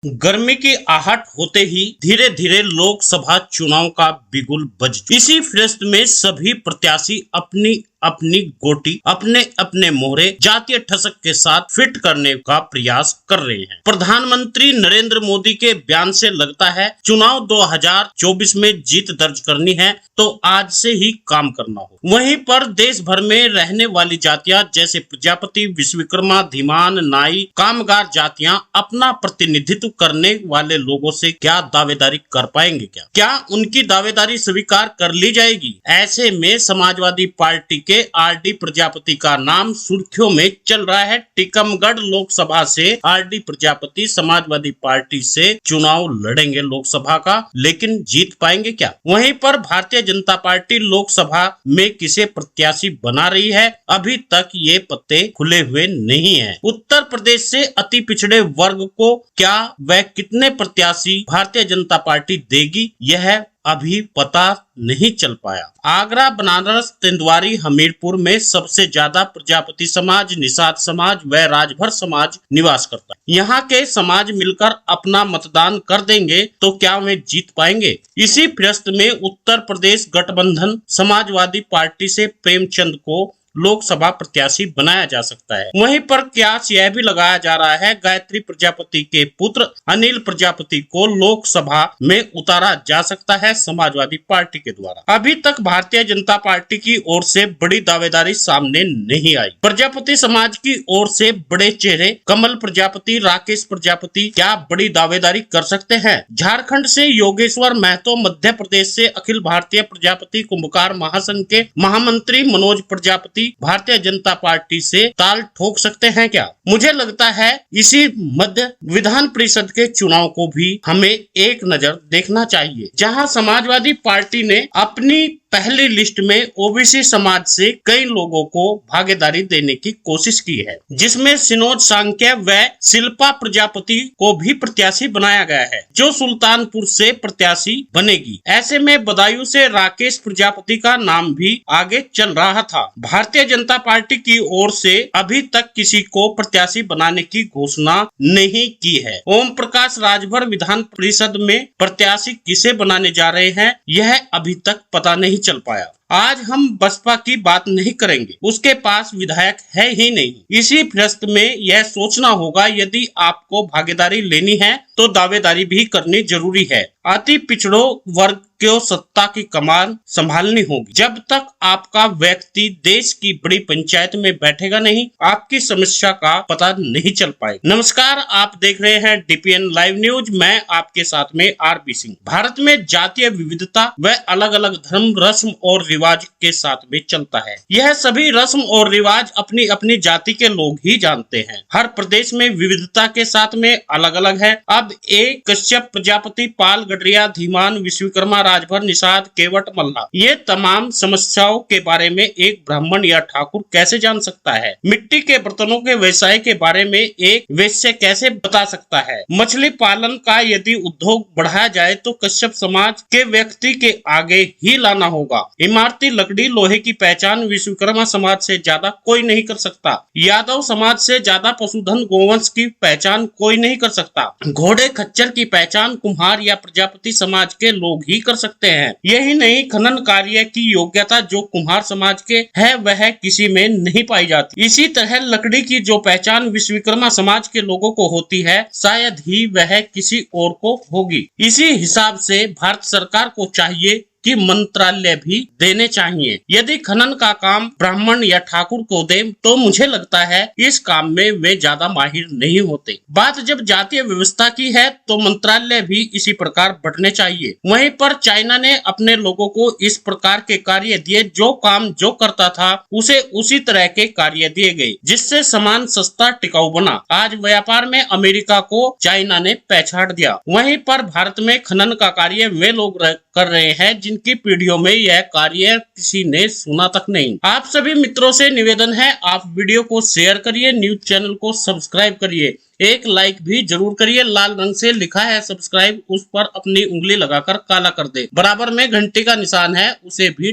गर्मी की आहट होते ही धीरे धीरे लोकसभा चुनाव का बिगुल बज। इसी फहरिस्त में सभी प्रत्याशी अपनी अपनी गोटी अपने अपने मोहरे जातीय ठसक के साथ फिट करने का प्रयास कर रहे हैं। प्रधानमंत्री नरेंद्र मोदी के बयान से लगता है चुनाव 2024 में जीत दर्ज करनी है तो आज से ही काम करना हो। वहीं पर देश भर में रहने वाली जातियां जैसे प्रजापति, विश्वकर्मा, धीमान, नाई, कामगार जातियां अपना प्रतिनिधित्व करने वाले लोगों से क्या दावेदारी कर पाएंगे? क्या उनकी दावेदारी स्वीकार कर ली जाएगी? ऐसे में समाजवादी पार्टी के आरडी प्रजापति का नाम सुर्खियों में चल रहा है। टीकमगढ़ लोकसभा से आरडी प्रजापति समाजवादी पार्टी से चुनाव लड़ेंगे लोकसभा का, लेकिन जीत पाएंगे क्या? वहीं पर भारतीय जनता पार्टी लोकसभा में किसे प्रत्याशी बना रही है, अभी तक ये पत्ते खुले हुए नहीं है। उत्तर प्रदेश से अति पिछड़े वर्ग को क्या वह कितने प्रत्याशी भारतीय जनता पार्टी देगी, यह अभी पता नहीं चल पाया। आगरा, बनारस, तेंदुआरी, हमीरपुर में सबसे ज्यादा प्रजापति समाज, निषाद समाज व राजभर समाज निवास करता है। यहाँ के समाज मिलकर अपना मतदान कर देंगे तो क्या वे जीत पाएंगे? इसी फहरिस्त में उत्तर प्रदेश गठबंधन समाजवादी पार्टी से प्रेमचंद को लोकसभा प्रत्याशी बनाया जा सकता है। वहीं पर क्यास यह भी लगाया जा रहा है गायत्री प्रजापति के पुत्र अनिल प्रजापति को लोकसभा में उतारा जा सकता है समाजवादी पार्टी के द्वारा। अभी तक भारतीय जनता पार्टी की ओर से बड़ी दावेदारी सामने नहीं आई। प्रजापति समाज की ओर से बड़े चेहरे कमल प्रजापति, राकेश प्रजापति क्या बड़ी दावेदारी कर सकते हैं? झारखंड से योगेश्वर महतो, मध्य प्रदेश से अखिल भारतीय प्रजापति कुंभकार महासंघ के महामंत्री मनोज प्रजापति भारतीय जनता पार्टी से ताल ठोक सकते हैं क्या? मुझे लगता है इसी मध्य विधान परिषद के चुनाव को भी हमें एक नजर देखना चाहिए, जहां समाजवादी पार्टी ने अपनी पहली लिस्ट में ओबीसी समाज से कई लोगों को भागीदारी देने की कोशिश की है, जिसमें सिनोज सांख्य व शिल्पा प्रजापति को भी प्रत्याशी बनाया गया है, जो सुल्तानपुर से प्रत्याशी बनेगी। ऐसे में बदायूं से राकेश प्रजापति का नाम भी आगे चल रहा था। भारतीय जनता पार्टी की ओर से अभी तक किसी को प्रत्याशी बनाने की घोषणा नहीं की है। ओम प्रकाश राजभर विधान परिषद में प्रत्याशी किसे बनाने जा रहे हैं, यह अभी तक पता नहीं चल पाया। आज हम बसपा की बात नहीं करेंगे, उसके पास विधायक है ही नहीं। इसी फहरिस्त में यह सोचना होगा यदि आपको भागीदारी लेनी है तो दावेदारी भी करनी जरूरी है। अति पिछड़ों वर्ग को सत्ता की कमान संभालनी होगी। जब तक आपका व्यक्ति देश की बड़ी पंचायत में बैठेगा नहीं, आपकी समस्या का पता नहीं चल पाएगा। नमस्कार, आप देख रहे हैं डीपीएन लाइव न्यूज। मैं आपके साथ में आरपी सिंह। भारत में जातीय विविधता व अलग अलग धर्म, रस्म और रिवाज के साथ में चलता है। यह सभी रस्म और रिवाज अपनी अपनी जाति के लोग ही जानते हैं। हर प्रदेश में विविधता के साथ में अलग अलग है। अब एक कश्यप, प्रजापति, पाल, गडरिया, धीमान, विश्वकर्मा, राजभर, निषाद, केवट, मल्ला, ये तमाम समस्याओं के बारे में एक ब्राह्मण या ठाकुर कैसे जान सकता है? मिट्टी के बर्तनों के व्यवसाय के बारे में एक वैश्य कैसे बता सकता है? मछली पालन का यदि उद्योग बढ़ाया जाए तो कश्यप समाज के व्यक्ति के आगे ही लाना होगा। इमारती लकड़ी, लोहे की पहचान विश्वकर्मा समाज से ज्यादा कोई नहीं कर सकता। यादव समाज से ज्यादा पशुधन, गोवंश की पहचान कोई नहीं कर सकता। घोड़े, खच्चर की पहचान कुम्हार या प्रजापति समाज के लोग ही कर सकते हैं। यही नहीं, खनन कार्य की योग्यता जो कुम्हार समाज के है वह किसी में नहीं पाई जाती। इसी तरह लकड़ी की जो पहचान विश्वकर्मा समाज के लोगों को होती है, शायद ही वह किसी और को होगी। इसी हिसाब से भारत सरकार को चाहिए कि मंत्रालय भी देने चाहिए। यदि खनन का काम ब्राह्मण या ठाकुर को दे तो मुझे लगता है इस काम में वे ज्यादा माहिर नहीं होते। बात जब जातीय व्यवस्था की है तो मंत्रालय भी इसी प्रकार बढ़ने चाहिए। वहीं पर चाइना ने अपने लोगों को इस प्रकार के कार्य दिए, जो काम जो करता था उसे उसी तरह के कार्य दिए गए, जिससे सामान सस्ता टिकाऊ बना। आज व्यापार में अमेरिका को चाइना ने पछाड़ दिया। वहीं पर भारत में खनन का कार्य वे लोग कर रहे हैं जिनकी पीढ़ियों में यह कार्य किसी ने सुना तक नहीं। आप सभी मित्रों से निवेदन है, आप वीडियो को शेयर करिए, न्यूज चैनल को सब्सक्राइब करिए, एक लाइक भी जरूर करिए। लाल रंग से लिखा है सब्सक्राइब, उस पर अपनी उंगली लगाकर काला कर दे। बराबर में घंटी का निशान है, उसे भी